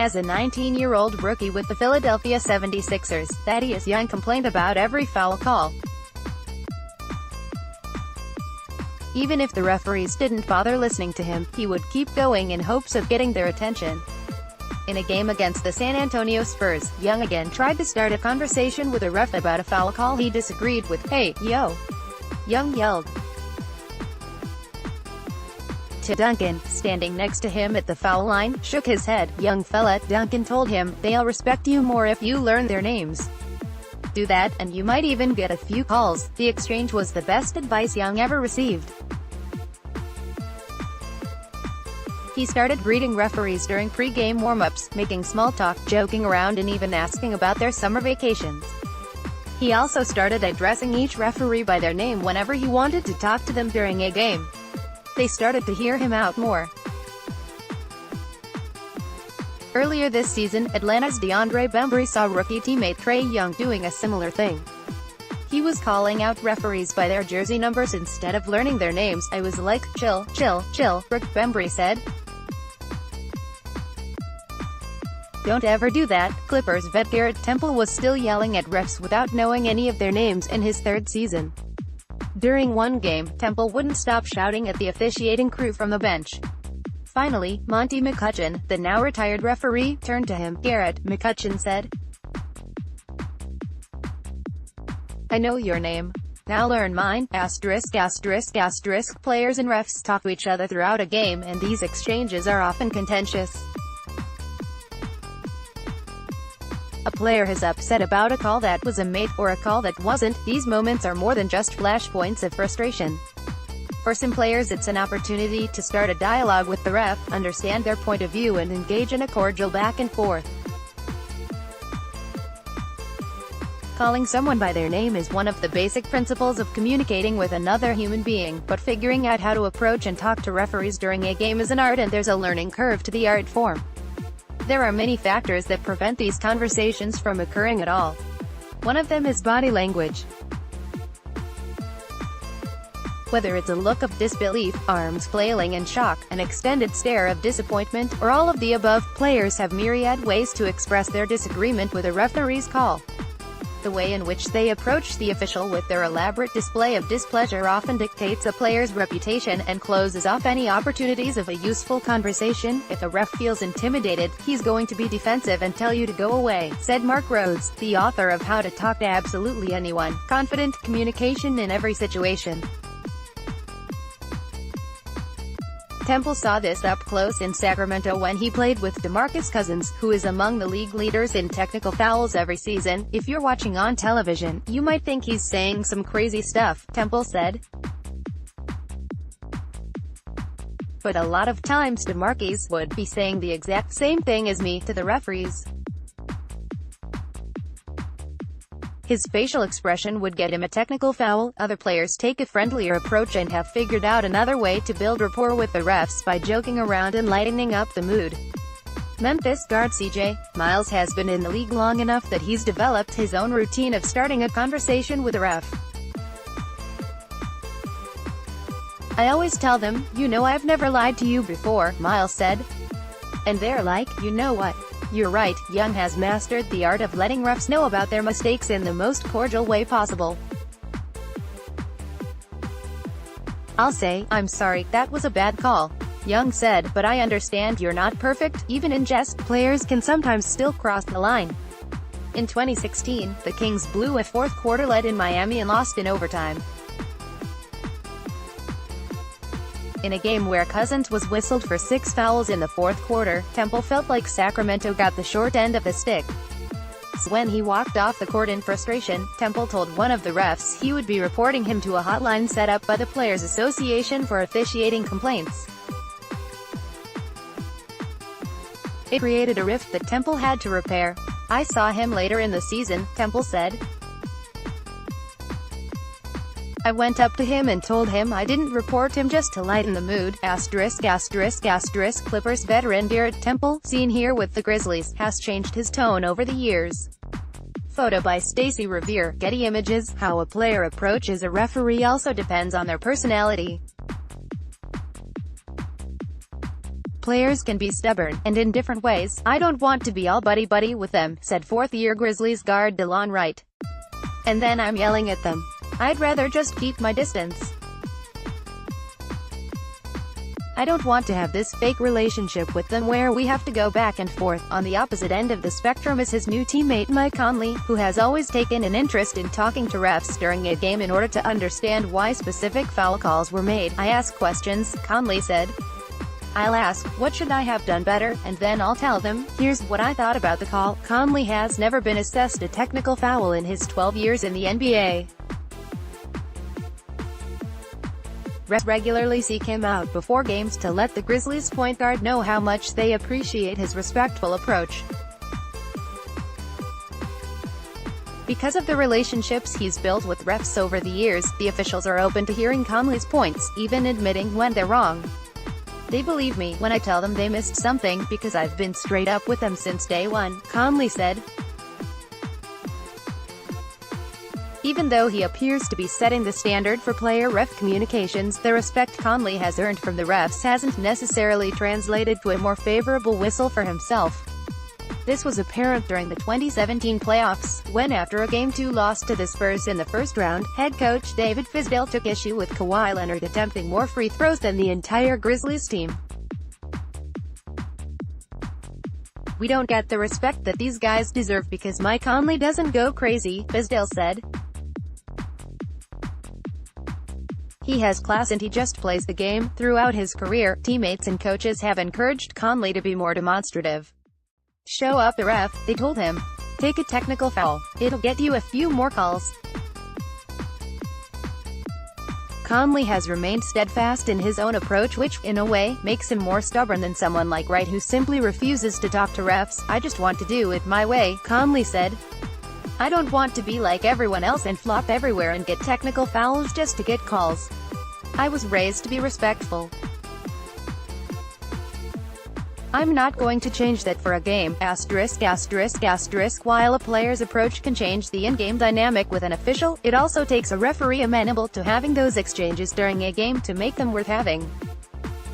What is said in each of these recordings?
As a 19-year-old rookie with the Philadelphia 76ers, Thaddeus Young complained about every foul call. Even if the referees didn't bother listening to him, he would keep going in hopes of getting their attention. In a game against the San Antonio Spurs, Young again tried to start a conversation with a ref about a foul call he disagreed with. "Hey, yo!" Young yelled to Duncan, standing next to him at the foul line, shook his head. "Young fella," Duncan told him, "they'll respect you more if you learn their names. Do that, and you might even get a few calls." The exchange was the best advice Young ever received. He started greeting referees during pre-game warm-ups, making small talk, joking around and even asking about their summer vacations. He also started addressing each referee by their name whenever he wanted to talk to them during a game. They started to hear him out more. Earlier this season, Atlanta's DeAndre Bembry saw rookie teammate Trae Young doing a similar thing. He was calling out referees by their jersey numbers instead of learning their names. "I was like, chill, chill, chill," Rick Bembry said. "Don't ever do that." Clippers vet Garrett Temple was still yelling at refs without knowing any of their names in his third season. During one game, Temple wouldn't stop shouting at the officiating crew from the bench. Finally, Monty McCutchen, the now-retired referee, turned to him. "Garrett," McCutchen said, "I know your name. Now learn mine." Asterisk, asterisk, asterisk. Players and refs talk to each other throughout a game, and these exchanges are often contentious. A player is upset about a call that was a made, or a call that wasn't. These moments are more than just flashpoints of frustration. For some players it's an opportunity to start a dialogue with the ref, understand their point of view and engage in a cordial back and forth. Calling someone by their name is one of the basic principles of communicating with another human being, but figuring out how to approach and talk to referees during a game is an art, and there's a learning curve to the art form. There are many factors that prevent these conversations from occurring at all. One of them is body language. Whether it's a look of disbelief, arms flailing in shock, an extended stare of disappointment, or all of the above, players have myriad ways to express their disagreement with a referee's call. The way in which they approach the official with their elaborate display of displeasure often dictates a player's reputation, and closes off any opportunities of a useful conversation. If a ref feels intimidated, he's going to be defensive and tell you to go away, said Mark Rhodes, the author of How to Talk to Absolutely Anyone, Confident Communication in Every Situation. Temple saw this up close in Sacramento when he played with DeMarcus Cousins, who is among the league leaders in technical fouls every season. "If you're watching on television, you might think he's saying some crazy stuff," Temple said. "But a lot of times DeMarcus would be saying the exact same thing as me to the referees. His facial expression would get him a technical foul. Other players take a friendlier approach and have figured out another way to build rapport with the refs by joking around and lightening up the mood." Memphis guard CJ Miles has been in the league long enough that he's developed his own routine of starting a conversation with a ref. "I always tell them, you know, I've never lied to you before," Miles said. "And they're like, you know what? You're right." Young has mastered the art of letting refs know about their mistakes in the most cordial way possible. "I'll say, I'm sorry, that was a bad call," Young said, "but I understand you're not perfect. Even in jest, players can sometimes still cross the line." In 2016, the Kings blew a fourth-quarter lead in Miami and lost in overtime. In a game where Cousins was whistled for 6 fouls in the fourth quarter, Temple felt like Sacramento got the short end of the stick. When he walked off the court in frustration, Temple told one of the refs he would be reporting him to a hotline set up by the Players Association for officiating complaints. It created a rift that Temple had to repair. "I saw him later in the season," Temple said. "I went up to him and told him I didn't report him just to lighten the mood." Asterisk, asterisk, asterisk. Clippers veteran Garrett Temple, seen here with the Grizzlies, has changed his tone over the years. Photo by Stacey Revere, Getty Images. How a player approaches a referee also depends on their personality. Players can be stubborn, and in different ways. I don't want to be all buddy-buddy with them, said fourth-year Grizzlies guard DeLon Wright. And then I'm yelling at them. I'd rather just keep my distance. I don't want to have this fake relationship with them where we have to go back and forth. On the opposite end of the spectrum is his new teammate Mike Conley, who has always taken an interest in talking to refs during a game in order to understand why specific foul calls were made. I ask questions, Conley said. I'll ask, what should I have done better, and then I'll tell them, here's what I thought about the call. Conley has never been assessed a technical foul in his 12 years in the NBA. Refs regularly seek him out before games to let the Grizzlies point guard know how much they appreciate his respectful approach. Because of the relationships he's built with refs over the years, the officials are open to hearing Conley's points, even admitting when they're wrong. They believe me when I tell them they missed something, because I've been straight up with them since day one, Conley said. Even though he appears to be setting the standard for player-ref communications, the respect Conley has earned from the refs hasn't necessarily translated to a more favorable whistle for himself. This was apparent during the 2017 playoffs, when after a Game 2 loss to the Spurs in the first round, head coach David Fizdale took issue with Kawhi Leonard attempting more free throws than the entire Grizzlies team. We don't get the respect that these guys deserve because Mike Conley doesn't go crazy, Fizdale said. He has class and he just plays the game. Throughout his career, teammates and coaches have encouraged Conley to be more demonstrative. Show up the ref, they told him. Take a technical foul. It'll get you a few more calls. Conley has remained steadfast in his own approach, which, in a way, makes him more stubborn than someone like Wright who simply refuses to talk to refs. I just want to do it my way, Conley said. I don't want to be like everyone else and flop everywhere and get technical fouls just to get calls. I was raised to be respectful. I'm not going to change that for a game, ******. While a player's approach can change the in-game dynamic with an official, it also takes a referee amenable to having those exchanges during a game to make them worth having.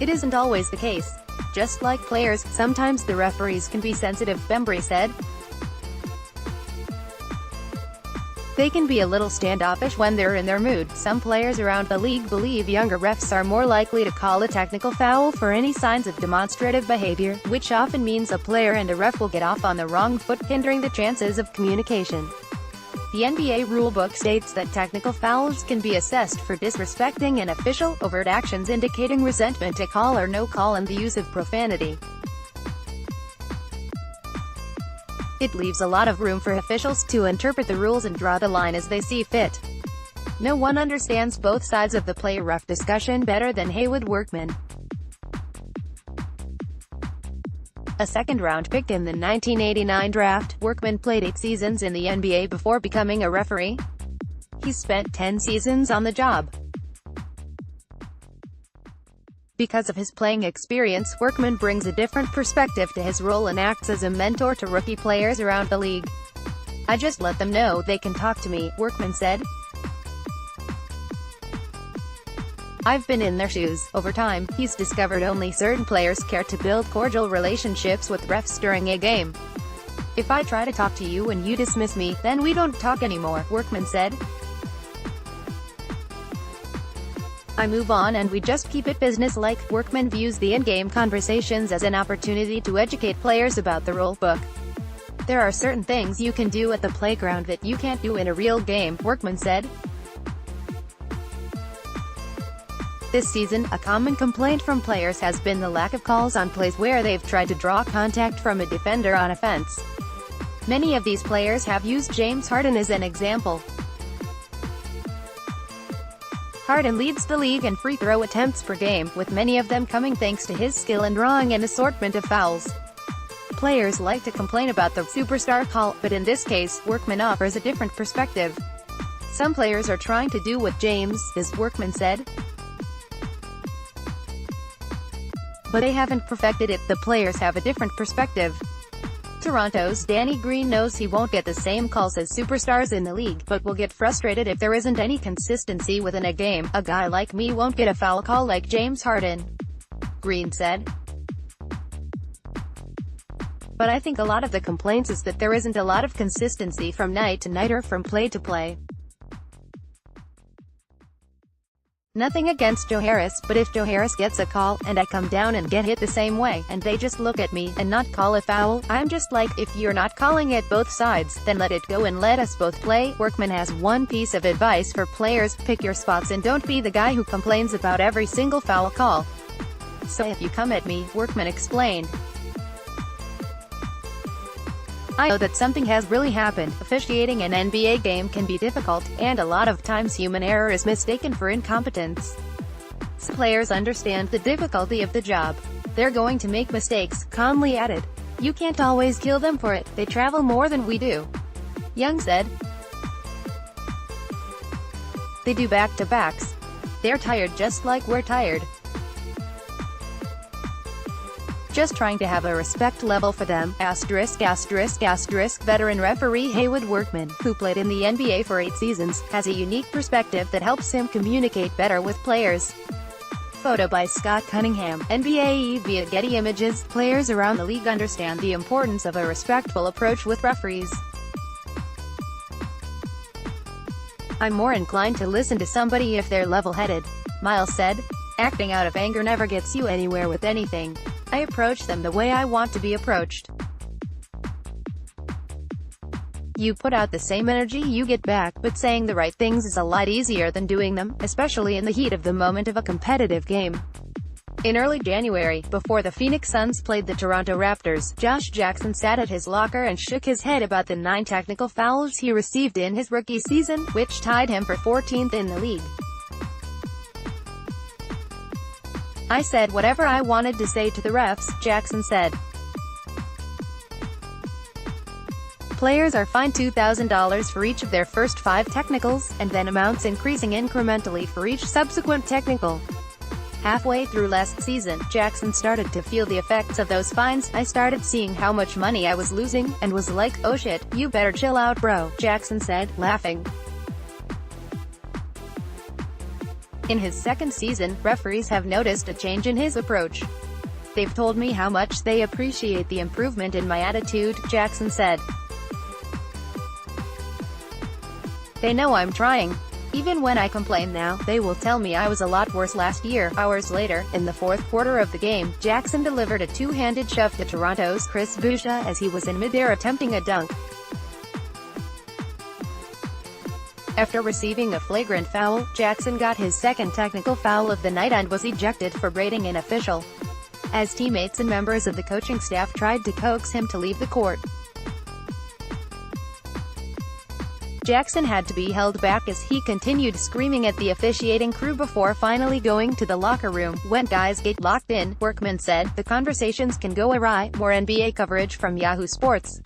It isn't always the case. Just like players, sometimes the referees can be sensitive, Bembry said. They can be a little standoffish when they're in their mood. Some players around the league believe younger refs are more likely to call a technical foul for any signs of demonstrative behavior, which often means a player and a ref will get off on the wrong foot, hindering the chances of communication. The NBA rulebook states that technical fouls can be assessed for disrespecting an official, overt actions indicating resentment, a call or no call, and the use of profanity. It leaves a lot of room for officials to interpret the rules and draw the line as they see fit. No one understands both sides of the player-ref discussion better than Haywood Workman. A second-round pick in the 1989 draft, Workman played 8 seasons in the NBA before becoming a referee. He's spent 10 seasons on the job. Because of his playing experience, Workman brings a different perspective to his role and acts as a mentor to rookie players around the league. I just let them know they can talk to me, Workman said. I've been in their shoes. Over time, he's discovered only certain players care to build cordial relationships with refs during a game. If I try to talk to you and you dismiss me, then we don't talk anymore, Workman said. I move on and we just keep it business-like. Workman views the in-game conversations as an opportunity to educate players about the rule book. There are certain things you can do at the playground that you can't do in a real game, Workman said. This season, a common complaint from players has been the lack of calls on plays where they've tried to draw contact from a defender on offense. Many of these players have used James Harden as an example. Harden leads the league in free throw attempts per game, with many of them coming thanks to his skill in drawing an assortment of fouls. Players like to complain about the superstar call, but in this case, Workman offers a different perspective. Some players are trying to do what James is, Workman said. But they haven't perfected it. The players have a different perspective. Toronto's Danny Green knows he won't get the same calls as superstars in the league, but will get frustrated if there isn't any consistency within a game. A guy like me won't get a foul call like James Harden, Green said. But I think a lot of the complaints is that there isn't a lot of consistency from night to night or from play to play. Nothing against Joe Harris, but if Joe Harris gets a call, and I come down and get hit the same way, and they just look at me, and not call a foul, I'm just like, if you're not calling it both sides, then let it go and let us both play. Workman has one piece of advice for players: pick your spots and don't be the guy who complains about every single foul call. So if you come at me, Workman explained, I know that something has really happened. Officiating an NBA game can be difficult, and a lot of times human error is mistaken for incompetence. So players understand the difficulty of the job. They're going to make mistakes, calmly added. You can't always kill them for it. They travel more than we do, Young said. They do back-to-backs. They're tired just like we're tired. Just trying to have a respect level for them, ******, veteran referee Haywood Workman, who played in the NBA for 8 seasons, has a unique perspective that helps him communicate better with players. Photo by Scott Cunningham, NBA via Getty Images. Players around the league understand the importance of a respectful approach with referees. I'm more inclined to listen to somebody if they're level-headed, Miles said. Acting out of anger never gets you anywhere with anything. I approach them the way I want to be approached. You put out the same energy you get back, but saying the right things is a lot easier than doing them, especially in the heat of the moment of a competitive game. In early January, before the Phoenix Suns played the Toronto Raptors, Josh Jackson sat at his locker and shook his head about the 9 technical fouls he received in his rookie season, which tied him for 14th in the league. I said whatever I wanted to say to the refs, Jackson said. Players are fined $2,000 for each of their first 5 technicals, and then amounts increasing incrementally for each subsequent technical. Halfway through last season, Jackson started to feel the effects of those fines. I started seeing how much money I was losing, and was like, oh shit, you better chill out bro, Jackson said, laughing. In his second season, referees have noticed a change in his approach. They've told me how much they appreciate the improvement in my attitude, Jackson said. They know I'm trying. Even when I complain now, they will tell me I was a lot worse last year. Hours later, in the fourth quarter of the game, Jackson delivered a two-handed shove to Toronto's Chris Boucher as he was in midair attempting a dunk. After receiving a flagrant foul, Jackson got his second technical foul of the night and was ejected for braiding an official, as teammates and members of the coaching staff tried to coax him to leave the court. Jackson had to be held back as he continued screaming at the officiating crew before finally going to the locker room. When guys get locked in, Workman said, the conversations can go awry. More NBA coverage from Yahoo Sports.